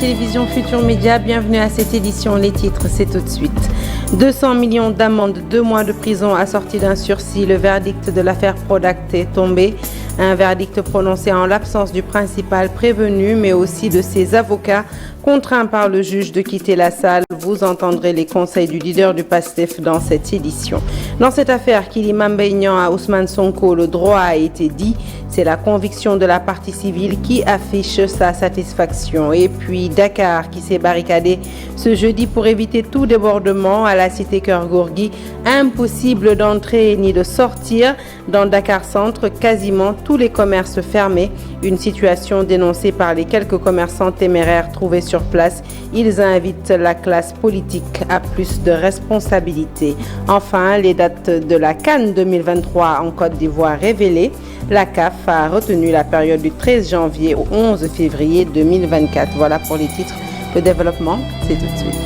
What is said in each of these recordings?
télévision Futur Média, bienvenue à cette édition. Les titres, c'est tout de suite. 200 millions d'amende, 2 mois de prison assortis d'un sursis. Le verdict de l'affaire Prodac est tombé. Un verdict prononcé en l'absence du principal prévenu, mais aussi de ses avocats, contraints par le juge de quitter la salle. Vous entendrez les conseils du leader du PASTEF dans cette édition. Dans cette affaire qui lie Mame Mbaye Niang à Ousmane Sonko, le droit a été dit. C'est la conviction de la partie civile qui affiche sa satisfaction. Et puis Dakar qui s'est barricadé ce jeudi pour éviter tout débordement à la cité Keur Gorgui. Impossible d'entrer ni de sortir dans Dakar Centre, quasiment tous les commerces fermés. Une situation dénoncée par les quelques commerçants téméraires trouvés sur place. Ils invitent la classe politique à plus de responsabilités. Enfin, les dates de la CAN 2023 en Côte d'Ivoire révélées. La CAF a retenu la période du 13 janvier au 11 février 2024. Voilà pour les titres. Le développement, c'est tout de suite.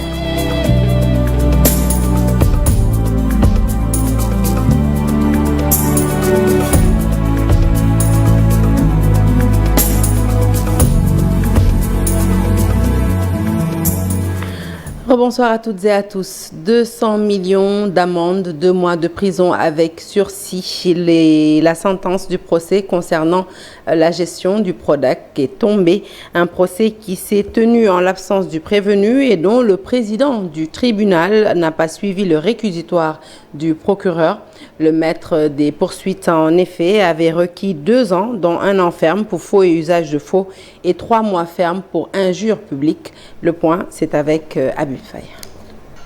Bonsoir à toutes et à tous. 200 millions d'amende, 2 mois de prison avec sursis. La sentence du procès concernant la gestion du Prodac est tombée. Un procès qui s'est tenu en l'absence du prévenu et dont le président du tribunal n'a pas suivi le réquisitoire du procureur. Le maître des poursuites, en effet, avait requis 2 ans, dont 1 an ferme pour faux et usage de faux et 3 mois ferme pour injure publique. Le point, c'est avec Habib Faye.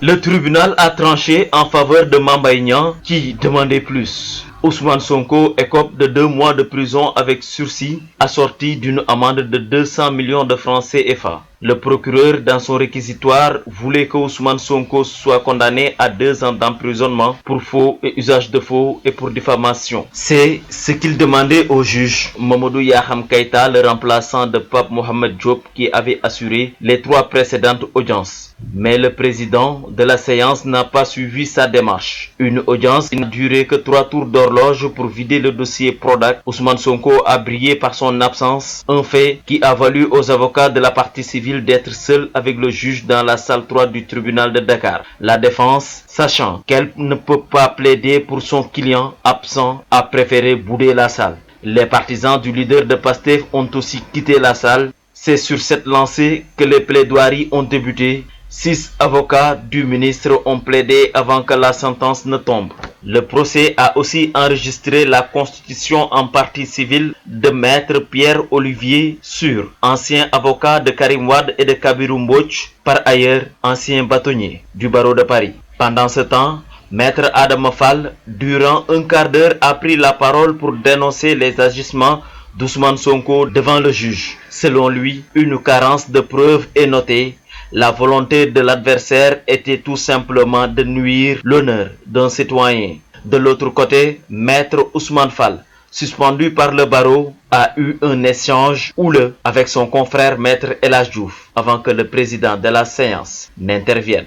Le tribunal a tranché en faveur de Mame Mbaye Niang qui demandait plus. Ousmane Sonko écope de 2 mois de prison avec sursis assorti d'une amende de 200 millions de francs CFA. Le procureur, dans son réquisitoire, voulait que Ousmane Sonko soit condamné à 2 ans d'emprisonnement pour faux et usage de faux et pour diffamation. C'est ce qu'il demandait au juge Mamadou Yaham Keïta, le remplaçant de Pape Mohamed Diop, qui avait assuré les 3 précédentes audiences. Mais le président de la séance n'a pas suivi sa démarche. Une audience qui n'a duré que 3 tours d'horloge pour vider le dossier Prodac. Ousmane Sonko a brillé par son absence, un fait qui a valu aux avocats de la partie civile d'être seul avec le juge dans la salle 3 du tribunal de Dakar. La défense, sachant qu'elle ne peut pas plaider pour son client absent, a préféré bouder la salle. Les partisans du leader de PASTEF ont aussi quitté la salle. C'est sur cette lancée que les plaidoiries ont débuté. 6 avocats du ministre ont plaidé avant que la sentence ne tombe. Le procès a aussi enregistré la constitution en partie civile de maître Pierre-Olivier Sur, ancien avocat de Karim Wade et de Kabirou Mbodj, par ailleurs ancien bâtonnier du barreau de Paris. Pendant ce temps, maître Adama Fall, durant un quart d'heure, a pris la parole pour dénoncer les agissements d'Ousmane Sonko devant le juge. Selon lui, une carence de preuves est notée. La volonté de l'adversaire était tout simplement de nuire l'honneur d'un citoyen. De l'autre côté, maître Ousmane Fall, suspendu par le barreau, a eu un échange houleux avec son confrère maître El Hadj Diouf avant que le président de la séance n'intervienne.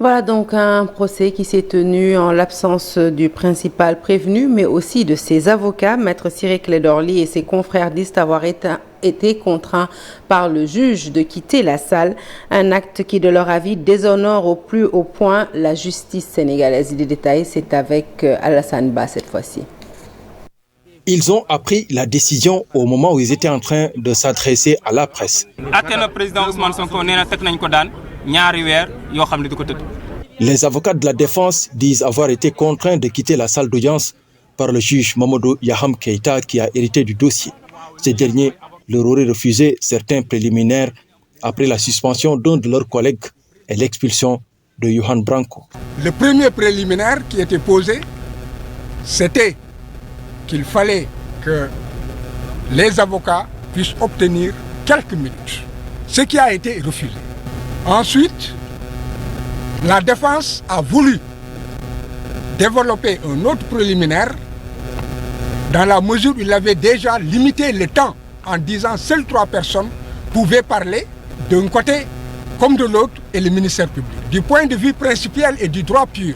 Voilà donc un procès qui s'est tenu en l'absence du principal prévenu, mais aussi de ses avocats. Maître Ciré Clédor Ly et ses confrères disent avoir été contraints par le juge de quitter la salle. Un acte qui, de leur avis, déshonore au plus haut point la justice sénégalaise. Les détails, c'est avec Alassane Ba cette fois-ci. Ils ont appris la décision au moment où ils étaient en train de s'adresser à la presse. Les avocats de la défense disent avoir été contraints de quitter la salle d'audience par le juge Mamadou Yaham Keïta qui a hérité du dossier. Ce dernier leur aurait refusé certains préliminaires après la suspension d'un de leurs collègues et l'expulsion de Johan Branco. Le premier préliminaire qui était posé, c'était qu'il fallait que les avocats puissent obtenir quelques minutes, ce qui a été refusé. Ensuite, la défense a voulu développer un autre préliminaire dans la mesure où il avait déjà limité le temps en disant seules 3 personnes pouvaient parler d'un côté comme de l'autre et le ministère public. Du point de vue principiel et du droit pur.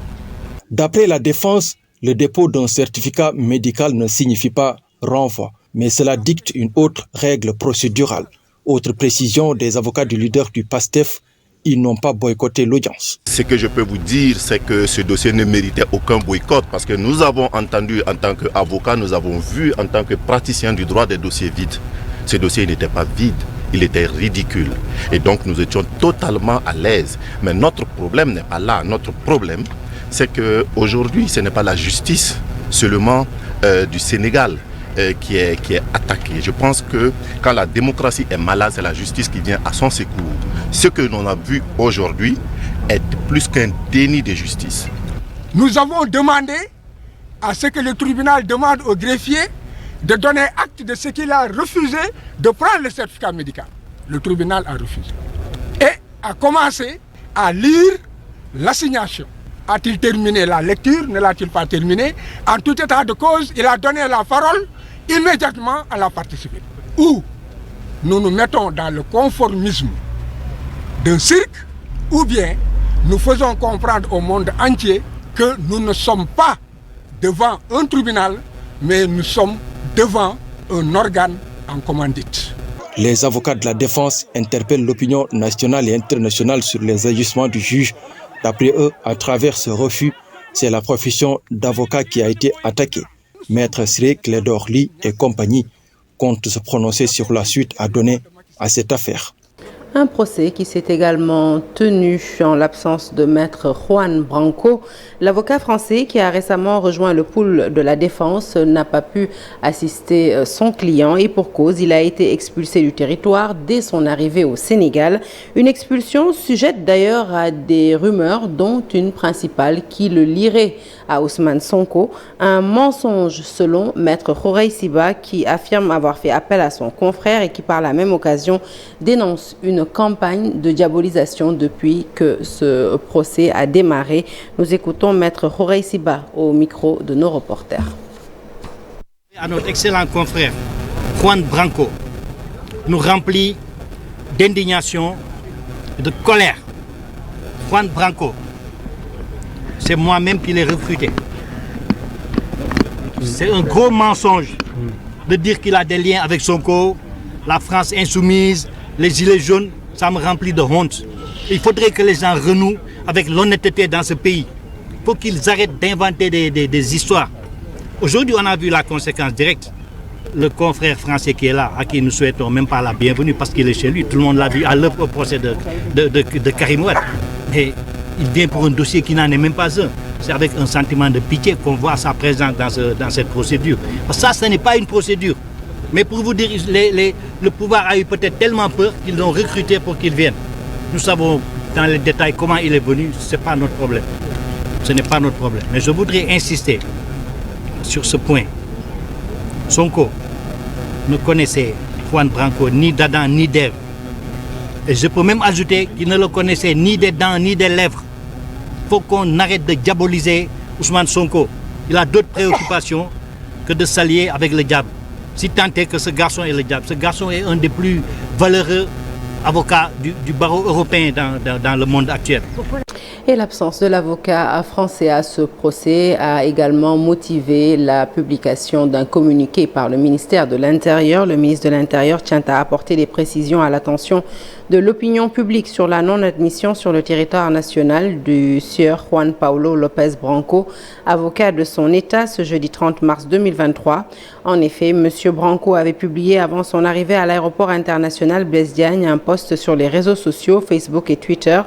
D'après la défense, le dépôt d'un certificat médical ne signifie pas renvoi, mais cela dicte une autre règle procédurale. Autre précision des avocats du leader du PASTEF, ils n'ont pas boycotté l'audience. Ce que je peux vous dire, c'est que ce dossier ne méritait aucun boycott parce que nous avons entendu en tant qu'avocats, nous avons vu en tant que praticiens du droit des dossiers vides. Ce dossier n'était pas vide, il était ridicule. Et donc nous étions totalement à l'aise. Mais notre problème n'est pas là. Notre problème, c'est qu'aujourd'hui, ce n'est pas la justice seulement du Sénégal qui est attaquée. Je pense que quand la démocratie est malade, c'est la justice qui vient à son secours. Ce que l'on a vu aujourd'hui est plus qu'un déni de justice. Nous avons demandé à ce que le tribunal demande au greffier de donner acte de ce qu'il a refusé de prendre le certificat médical. Le tribunal a refusé. Et a commencé à lire l'assignation. A-t-il terminé la lecture? Ne l'a-t-il pas terminé? En tout état de cause, il a donné la parole immédiatement à la partie civile. Ou nous nous mettons dans le conformisme d'un cirque, ou bien nous faisons comprendre au monde entier que nous ne sommes pas devant un tribunal, mais nous sommes devant un organe en commandite. Les avocats de la défense interpellent l'opinion nationale et internationale sur les agissements du juge. D'après eux, à travers ce refus, c'est la profession d'avocat qui a été attaquée. Maître Siré Clédor Ly et compagnie comptent se prononcer sur la suite à donner à cette affaire. Un procès qui s'est également tenu en l'absence de maître Juan Branco. L'avocat français qui a récemment rejoint le pool de la défense n'a pas pu assister son client et pour cause, il a été expulsé du territoire dès son arrivée au Sénégal. Une expulsion sujette d'ailleurs à des rumeurs dont une principale qui le lierait à Ousmane Sonko. Un mensonge selon maître Khourey Siba qui affirme avoir fait appel à son confrère et qui par la même occasion dénonce une campagne de diabolisation depuis que ce procès a démarré. Nous écoutons maître Khourey Siba au micro de nos reporters. À notre excellent confrère Juan Branco nous remplit d'indignation et de colère. Juan Branco, c'est moi-même qui l'ai recruté. C'est un gros mensonge de dire qu'il a des liens avec Sonko, la France insoumise, les gilets jaunes. Ça me remplit de honte. Il faudrait que les gens renouent avec l'honnêteté dans ce pays. Il faut qu'ils arrêtent d'inventer des histoires. Aujourd'hui, on a vu la conséquence directe. Le confrère français qui est là, à qui nous souhaitons même pas la bienvenue parce qu'il est chez lui. Tout le monde l'a vu à l'œuvre au procès de Karim Wade. Et il vient pour un dossier qui n'en est même pas un. C'est avec un sentiment de pitié qu'on voit sa présence dans cette procédure. Parce que ça, ce n'est pas une procédure. Mais pour vous dire, le pouvoir a eu peut-être tellement peur qu'ils l'ont recruté pour qu'il vienne. Nous savons dans les détails comment il est venu, ce n'est pas notre problème. Ce n'est pas notre problème. Mais je voudrais insister sur ce point. Sonko ne connaissait Juan Branco ni d'Adam ni d'Ève. Et je peux même ajouter qu'il ne le connaissait ni des dents ni des lèvres. Il faut qu'on arrête de diaboliser Ousmane Sonko. Il a d'autres préoccupations que de s'allier avec le diable. Si tant est que ce garçon est le diable, ce garçon est un des plus valeureux avocats du barreau européen dans le monde actuel. Et l'absence de l'avocat français à ce procès a également motivé la publication d'un communiqué par le ministère de l'Intérieur. Le ministre de l'Intérieur tient à apporter des précisions à l'attention de l'opinion publique sur la non-admission sur le territoire national du sieur Juan Paulo López Branco, avocat de son État, ce jeudi 30 mars 2023. En effet, M. Branco avait publié avant son arrivée à l'aéroport international Blaise Diagne un post sur les réseaux sociaux, Facebook et Twitter,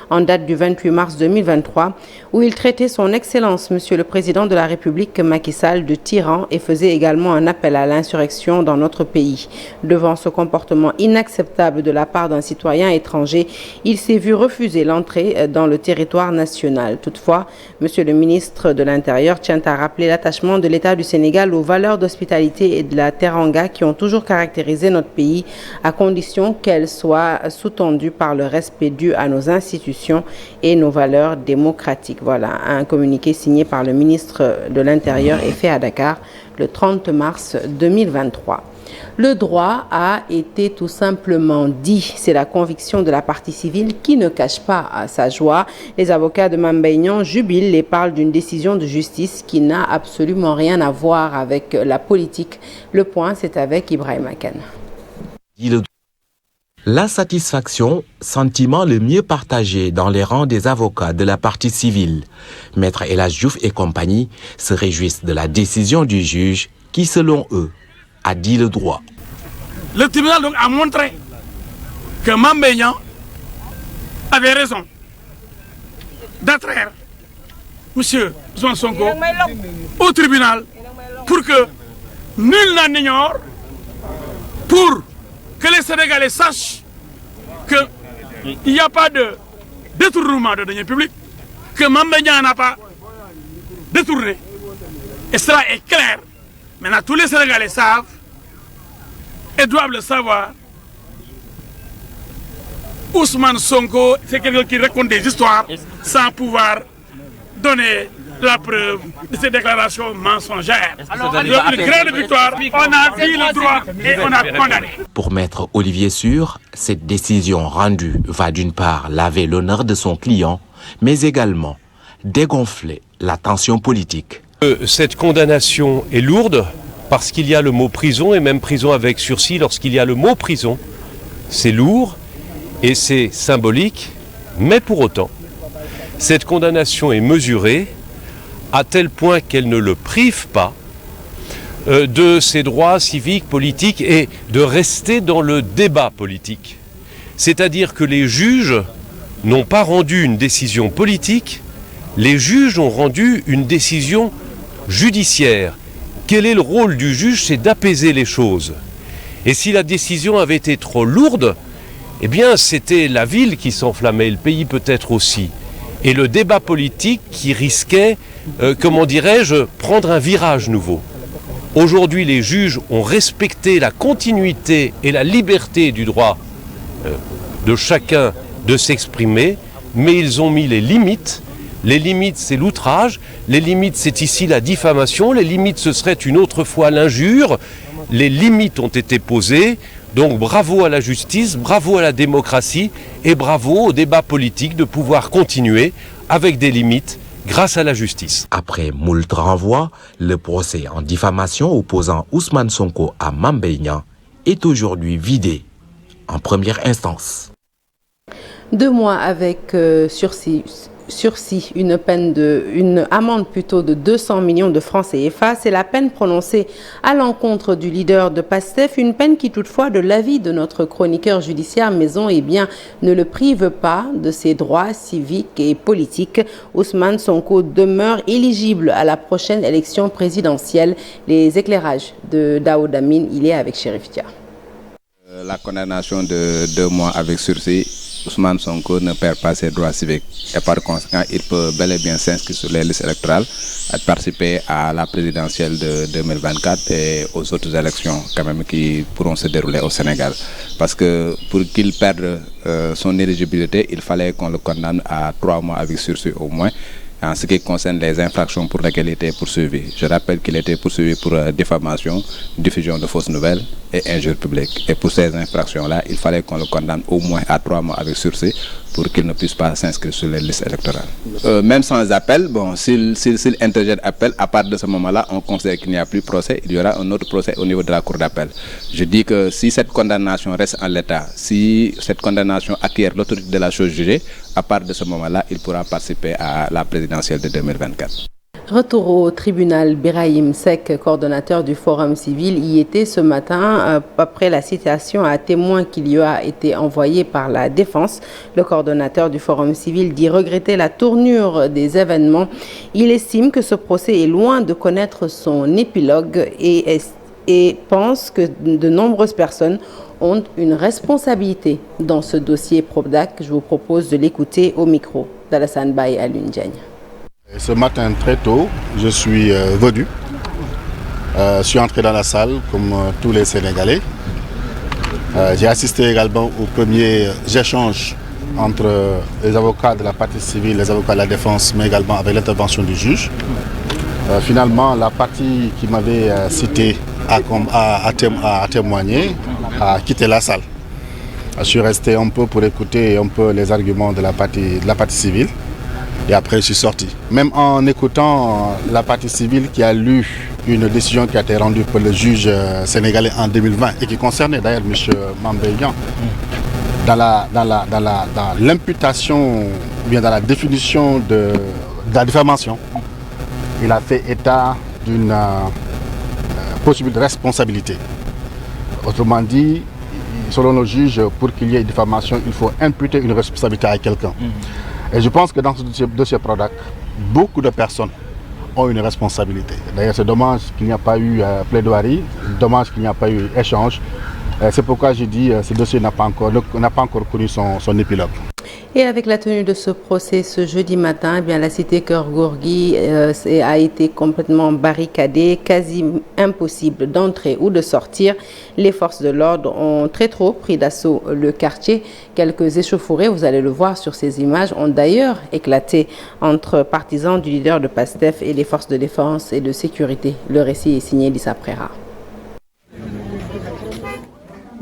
en date du 28 mars 2023, où il traitait son Excellence, Monsieur le Président de la République Macky Sall, de tyran et faisait également un appel à l'insurrection dans notre pays. Devant ce comportement inacceptable de la part d'un citoyen étranger, il s'est vu refuser l'entrée dans le territoire national. Toutefois, Monsieur le ministre de l'Intérieur tient à rappeler l'attachement de l'État du Sénégal aux valeurs d'hospitalité et de la teranga qui ont toujours caractérisé notre pays, à condition qu'elles soient sous-tendues par le respect dû à nos institutions et nos valeurs démocratiques. Voilà, un communiqué signé par le ministre de l'Intérieur et fait à Dakar le 30 mars 2023. Le droit a été tout simplement dit. C'est la conviction de la partie civile qui ne cache pas sa joie. Les avocats de Mame Mbaye Niang jubilent et parlent d'une décision de justice qui n'a absolument rien à voir avec la politique. Le point, c'est avec Ibrahima Kane. La satisfaction, sentiment le mieux partagé dans les rangs des avocats de la partie civile. Maître El Hadji Diouf et compagnie se réjouissent de la décision du juge qui, selon eux, a dit le droit. Le tribunal donc a montré que Mame Mbaye Niang avait raison d'attraire M. Ousmane Sonko au tribunal pour que nul n'en ignore, pour que les Sénégalais sachent qu'il n'y a pas de détournement de deniers publics, que Mame Mbaye Niang n'a pas détourné. Et cela est clair. Maintenant, tous les Sénégalais savent et doivent le savoir. Ousmane Sonko, c'est quelqu'un qui raconte des histoires sans pouvoir donner la preuve de ces déclarations mensongères. Alors, une grande victoire, on a dit le droit et on a condamné. Pour Maître Olivier Sur, cette décision rendue va d'une part laver l'honneur de son client, mais également dégonfler la tension politique. Cette condamnation est lourde parce qu'il y a le mot prison et même prison avec sursis. Lorsqu'il y a le mot prison, c'est lourd et c'est symbolique, mais pour autant, cette condamnation est mesurée à tel point qu'elle ne le prive pas de ses droits civiques, politiques et de rester dans le débat politique. C'est-à-dire que les juges n'ont pas rendu une décision politique, les juges ont rendu une décision judiciaire. Quel est le rôle du juge? C'est d'apaiser les choses. Et si la décision avait été trop lourde, eh bien c'était la ville qui s'enflammait, le pays peut-être aussi. Et le débat politique qui risquait, comment dirais-je, prendre un virage nouveau. Aujourd'hui, les juges ont respecté la continuité et la liberté du droit de chacun de s'exprimer, mais ils ont mis les limites. Les limites, c'est l'outrage. Les limites, c'est ici la diffamation. Les limites, ce serait une autre fois l'injure. Les limites ont été posées. Donc bravo à la justice, bravo à la démocratie et bravo au débat politique de pouvoir continuer avec des limites grâce à la justice. Après moult renvois, le procès en diffamation opposant Ousmane Sonko à Mame Mbaye Niang est aujourd'hui vidé en première instance. 2 mois avec sursis, une amende plutôt de 200 millions de francs CFA. C'est la peine prononcée à l'encontre du leader de PASTEF, une peine qui toutefois, de l'avis de notre chroniqueur judiciaire maison, ne le prive pas de ses droits civiques et politiques. Ousmane Sonko demeure éligible à la prochaine élection présidentielle. Les éclairages de Daoud Amin, il est avec Chérif Dia. La condamnation de 2 mois avec sursis, Ousmane Sonko ne perd pas ses droits civiques et par conséquent, il peut bel et bien s'inscrire sur les listes électorales et participer à la présidentielle de 2024 et aux autres élections quand même qui pourront se dérouler au Sénégal. Parce que pour qu'il perde son éligibilité, il fallait qu'on le condamne à 3 mois avec sursis au moins. En ce qui concerne les infractions pour lesquelles il était poursuivi, je rappelle qu'il était poursuivi pour diffamation, diffusion de fausses nouvelles et injures publiques. Et pour ces infractions-là, il fallait qu'on le condamne au moins à 3 mois avec sursis pour qu'il ne puisse pas s'inscrire sur les listes électorales. Même sans appel, bon, s'il interjette appel, à partir de ce moment-là, on considère qu'il n'y a plus procès, il y aura un autre procès au niveau de la cour d'appel. Je dis que si cette condamnation reste en l'état, si cette condamnation acquiert l'autorité de la chose jugée, à partir de ce moment-là, il pourra participer à la présidentielle de 2024. Retour au tribunal, Birahim Seck, coordonnateur du Forum civil, y était ce matin après la citation à témoin qui lui a été envoyée par la défense. Le coordonnateur du Forum civil dit regretter la tournure des événements. Il estime que ce procès est loin de connaître son épilogue et pense que de nombreuses personnes ont une responsabilité dans ce dossier Prodac. Je vous propose de l'écouter au micro d'Alassane Baye à Alioune Diagne. Ce matin très tôt, je suis venu. Je suis entré dans la salle comme tous les Sénégalais. J'ai assisté également aux premiers échanges entre les avocats de la partie civile, les avocats de la défense, mais également avec l'intervention du juge. Finalement, la partie qui m'avait cité à témoigner a quitté la salle. Je suis resté un peu pour écouter un peu les arguments de la partie civile. Et après, je suis sorti. Même en écoutant la partie civile qui a lu une décision qui a été rendue par le juge sénégalais en 2020 et qui concernait d'ailleurs M. Mame Mbaye Niang. dans l'imputation, bien dans la définition de la diffamation, il a fait état d'une possible responsabilité. Autrement dit, selon nos juges, pour qu'il y ait diffamation, il faut imputer une responsabilité à quelqu'un. Et je pense que dans ce dossier Prodac, beaucoup de personnes ont une responsabilité. D'ailleurs, c'est dommage qu'il n'y a pas eu plaidoirie, dommage qu'il n'y a pas eu échange. C'est pourquoi je dis que ce dossier n'a pas encore connu son épilogue. Et avec la tenue de ce procès ce jeudi matin, eh bien, la cité Keur Gorgui a été complètement barricadée, quasi impossible d'entrer ou de sortir. Les forces de l'ordre ont très tôt pris d'assaut le quartier. Quelques échauffourées, vous allez le voir sur ces images, ont d'ailleurs éclaté entre partisans du leader de PASTEF et les forces de défense et de sécurité. Le récit est signé Lisa Prera.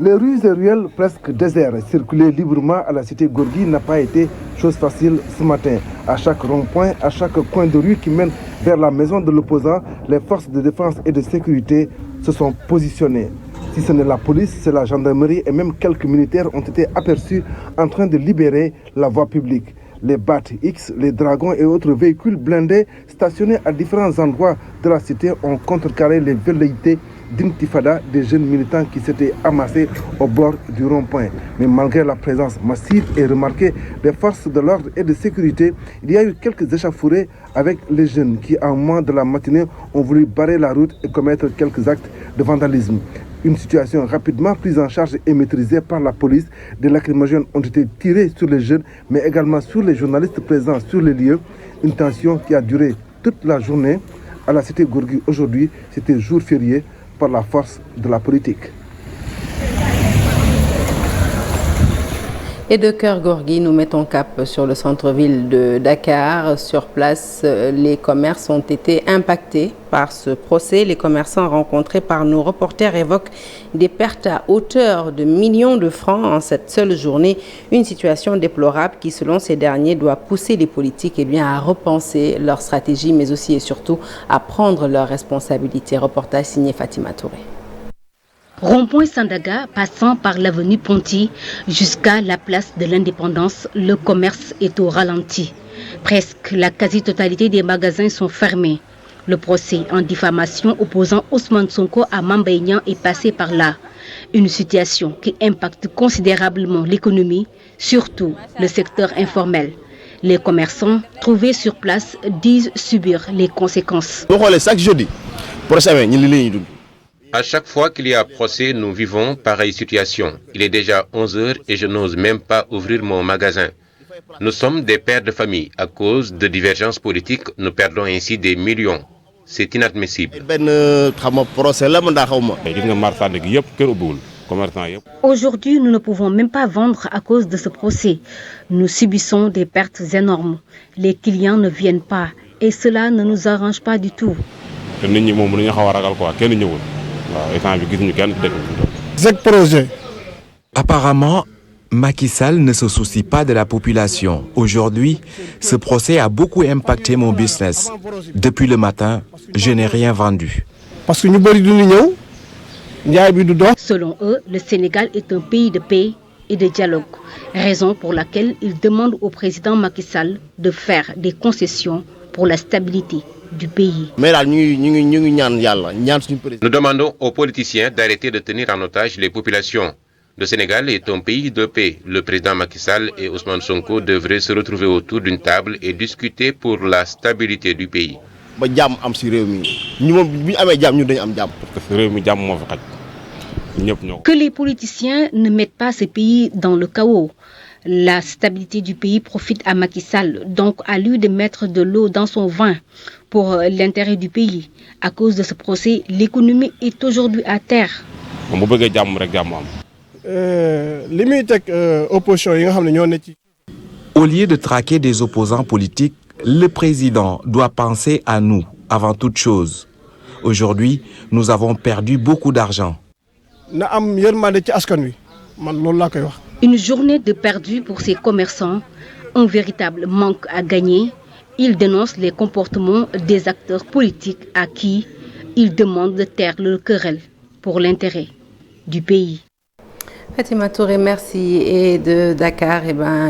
Les rues et ruelles presque désertes, circuler librement à la cité Gorgui n'a pas été chose facile ce matin. À chaque rond-point, à chaque coin de rue qui mène vers la maison de l'opposant, les forces de défense et de sécurité se sont positionnées. Si ce n'est la police, c'est la gendarmerie et même quelques militaires ont été aperçus en train de libérer la voie publique. Les BAT-X, les dragons et autres véhicules blindés stationnés à différents endroits de la cité ont contrecarré les velléités d'intifada des jeunes militants qui s'étaient amassés au bord du rond-point. Mais malgré la présence massive et remarquée des forces de l'ordre et de sécurité, il y a eu quelques échauffourées avec les jeunes qui, à un moment de la matinée, ont voulu barrer la route et commettre quelques actes de vandalisme. Une situation rapidement prise en charge et maîtrisée par la police. Des lacrymogènes ont été tirés sur les jeunes, mais également sur les journalistes présents sur les lieux. Une tension qui a duré toute la journée. À la cité Gorgui aujourd'hui, c'était jour férié par la force de la politique. Et de Keur Gorgui, nous mettons cap sur le centre-ville de Dakar. Sur place, les commerces ont été impactés par ce procès. Les commerçants rencontrés par nos reporters évoquent des pertes à hauteur de millions de francs en cette seule journée. Une situation déplorable qui, selon ces derniers, doit pousser les politiques à repenser leur stratégie, mais aussi et surtout à prendre leurs responsabilités. Reportage signé Fatima Touré. Rond-point Sandaga, passant par l'avenue Ponty jusqu'à la place de l'Indépendance, le commerce est au ralenti. Presque la quasi-totalité des magasins sont fermés. Le procès en diffamation opposant Ousmane Sonko à Mamba Niang est passé par là. Une situation qui impacte considérablement l'économie, surtout le secteur informel. Les commerçants trouvés sur place disent subir les conséquences. À chaque fois qu'il y a procès, nous vivons pareille situation. Il est déjà 11 h et je n'ose même pas ouvrir mon magasin. Nous sommes des pères de famille. À cause de divergences politiques, nous perdons ainsi des millions. C'est inadmissible. Aujourd'hui, nous ne pouvons même pas vendre à cause de ce procès. Nous subissons des pertes énormes. Les clients ne viennent pas et cela ne nous arrange pas du tout. Apparemment, Macky Sall ne se soucie pas de la population. Aujourd'hui, ce procès a beaucoup impacté mon business. Depuis le matin, je n'ai rien vendu. Selon eux, le Sénégal est un pays de paix et de dialogue, raison pour laquelle ils demandent au président Macky Sall de faire des concessions pour la stabilité du pays. Nous demandons aux politiciens d'arrêter de tenir en otage les populations. Le Sénégal est un pays de paix. Le président Macky Sall et Ousmane Sonko devraient se retrouver autour d'une table et discuter pour la stabilité du pays. Que les politiciens ne mettent pas ce pays dans le chaos. La stabilité du pays profite à Macky Sall, donc à lui de mettre de l'eau dans son vin pour l'intérêt du pays. À cause de ce procès, l'économie est aujourd'hui à terre. Au lieu de traquer des opposants politiques, le président doit penser à nous avant toute chose. Aujourd'hui, nous avons perdu beaucoup d'argent. Une journée de perdu pour ces commerçants, un véritable manque à gagner. Ils dénoncent les comportements des acteurs politiques à qui ils demandent de taire leur querelle pour l'intérêt du pays. Fatima Touré, merci. Et de Dakar,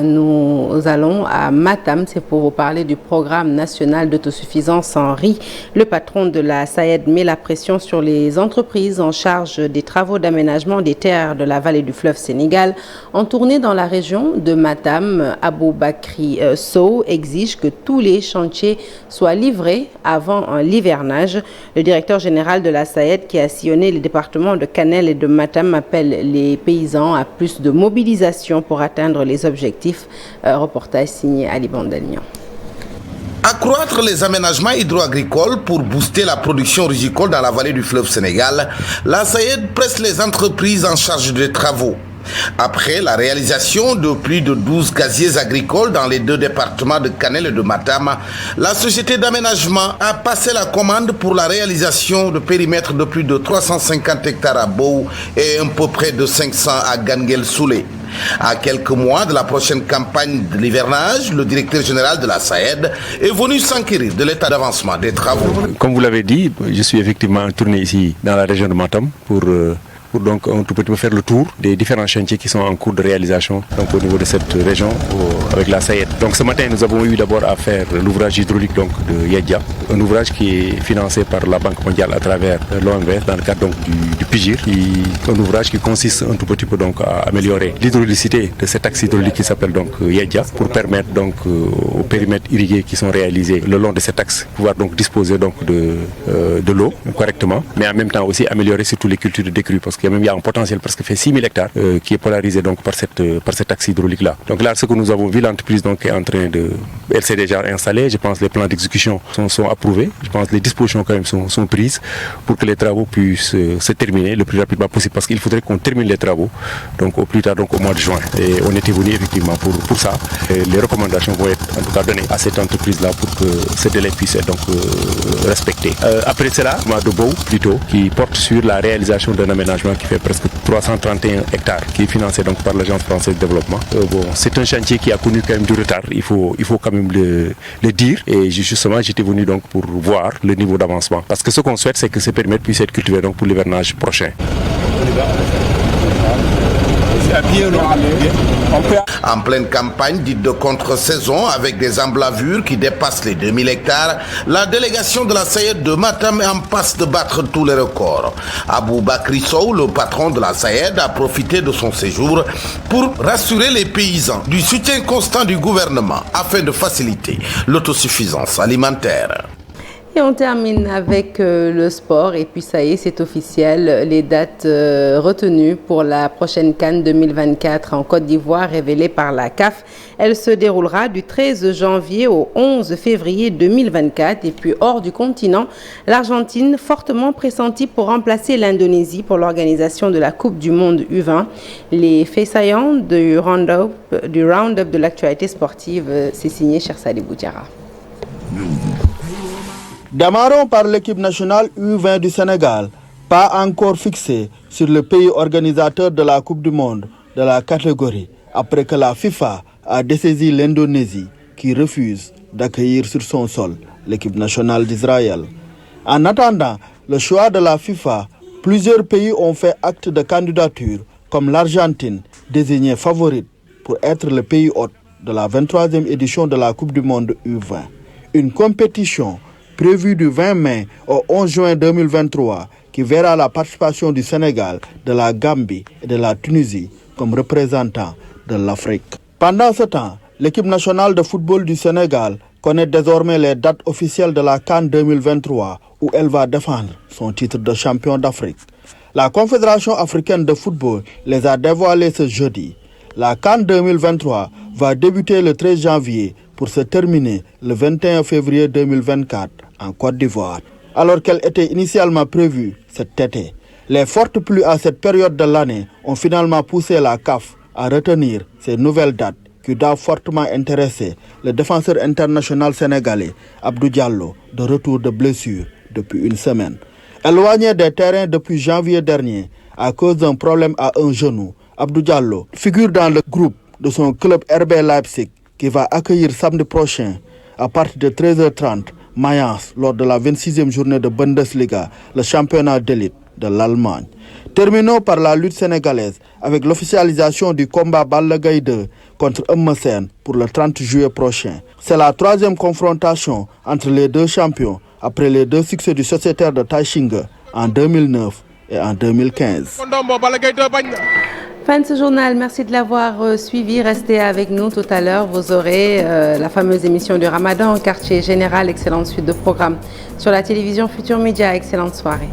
nous allons à Matam. C'est pour vous parler du programme national d'autosuffisance en riz. Le patron de la SAED met la pression sur les entreprises en charge des travaux d'aménagement des terres de la vallée du fleuve Sénégal. En tournée dans la région de Matam, Aboubakri Sow exige que tous les chantiers soient livrés avant l'hivernage. Le directeur général de la SAED, qui a sillonné les départements de Kanel et de Matam, appelle les paysans à plus de mobilisation pour atteindre les objectifs. Reportage signé Ali Bandagnan. Accroître les aménagements hydro-agricoles pour booster la production rizicole dans la vallée du fleuve Sénégal, la SAED presse les entreprises en charge des travaux. Après la réalisation de plus de 12 casiers agricoles dans les deux départements de Kanel et de Matam, la société d'aménagement a passé la commande pour la réalisation de périmètres de plus de 350 hectares à Bou et un peu près de 500 à Ganguel-Soulé. À quelques mois de la prochaine campagne de l'hivernage, le directeur général de la SAED est venu s'enquérir de l'état d'avancement des travaux. Comme vous l'avez dit, je suis effectivement tourné ici dans la région de Matam pour donc un tout petit peu faire le tour des différents chantiers qui sont en cours de réalisation donc au niveau de cette région avec la SAED. Donc ce matin nous avons eu d'abord à faire l'ouvrage hydraulique donc de Yedja, un ouvrage qui est financé par la Banque mondiale à travers l'OMVS dans le cadre donc du PIGIR, un ouvrage qui consiste un tout petit peu donc à améliorer l'hydraulicité de cet axe hydraulique qui s'appelle donc Yedja pour permettre donc aux périmètres irrigués qui sont réalisés le long de cet axe pouvoir donc disposer donc de l'eau correctement, mais en même temps aussi améliorer surtout les cultures de décrue parce qu'il y a un potentiel presque fait 6000 hectares qui est polarisé donc par cet axe hydraulique là. Donc là ce que nous avons vu, l'entreprise donc est en train de, elle s'est déjà installée, je pense les plans d'exécution sont approuvés, je pense les dispositions quand même sont prises pour que les travaux puissent se terminer le plus rapidement possible parce qu'il faudrait qu'on termine les travaux donc au plus tard donc au mois de juin. Et on était venu effectivement pour ça. Et les recommandations vont être en tout cas données à cette entreprise là pour que ce délai puisse être donc respecté. Après cela, mois de Bou plutôt qui porte sur la réalisation d'un aménagement qui fait presque 331 hectares, qui est financé donc par l'Agence française de développement. C'est un chantier qui a connu quand même du retard, il faut quand même le dire. Et justement, j'étais venu donc pour voir le niveau d'avancement. Parce que ce qu'on souhaite, c'est que ces périmètres puissent être cultivés donc pour l'hivernage prochain. En pleine campagne dite de contre-saison avec des emblavures qui dépassent les 2000 hectares, la délégation de la SAED de Matam est en passe de battre tous les records. Aboubakri Sow, le patron de la SAED, a profité de son séjour pour rassurer les paysans du soutien constant du gouvernement afin de faciliter l'autosuffisance alimentaire. Et on termine avec le sport et puis ça y est, c'est officiel, les dates retenues pour la prochaine CAN 2024 en Côte d'Ivoire révélées par la CAF. Elle se déroulera du 13 janvier au 11 février 2024 et puis hors du continent, l'Argentine fortement pressentie pour remplacer l'Indonésie pour l'organisation de la Coupe du Monde U20. Les faits saillants du round-up de l'actualité sportive, c'est signé Chersali Boutiara. Démarrons par l'équipe nationale U20 du Sénégal, pas encore fixée sur le pays organisateur de la Coupe du Monde de la catégorie, après que la FIFA a dessaisi l'Indonésie qui refuse d'accueillir sur son sol l'équipe nationale d'Israël. En attendant le choix de la FIFA, plusieurs pays ont fait acte de candidature, comme l'Argentine, désignée favorite pour être le pays hôte de la 23e édition de la Coupe du Monde U20. Une compétition prévu du 20 mai au 11 juin 2023 qui verra la participation du Sénégal, de la Gambie et de la Tunisie comme représentants de l'Afrique. Pendant ce temps, l'équipe nationale de football du Sénégal connaît désormais les dates officielles de la CAN 2023 où elle va défendre son titre de champion d'Afrique. La Confédération africaine de football les a dévoilées ce jeudi. La CAN 2023 va débuter le 13 janvier pour se terminer le 21 février 2024 en Côte d'Ivoire. Alors qu'elle était initialement prévue cet été, les fortes pluies à cette période de l'année ont finalement poussé la CAF à retenir ces nouvelles dates qui doivent fortement intéresser le défenseur international sénégalais Abdou Diallo, de retour de blessure depuis une semaine. Éloigné des terrains depuis janvier dernier à cause d'un problème à un genou, Abdou Diallo figure dans le groupe de son club RB Leipzig qui va accueillir samedi prochain à partir de 13h30 Mayence lors de la 26e journée de Bundesliga, le championnat d'élite de l'Allemagne. Terminons par la lutte sénégalaise avec l'officialisation du combat Balla Gaye 2 contre Eumeu Sène pour le 30 juillet prochain. C'est la troisième confrontation entre les deux champions après les deux succès du sociétaire de Taïchingue en 2009 et en 2015. Fin de ce journal, merci de l'avoir suivi. Restez avec nous tout à l'heure. Vous aurez la fameuse émission du Ramadan, quartier général. Excellente suite de programmes sur la télévision Futur Média. Excellente soirée.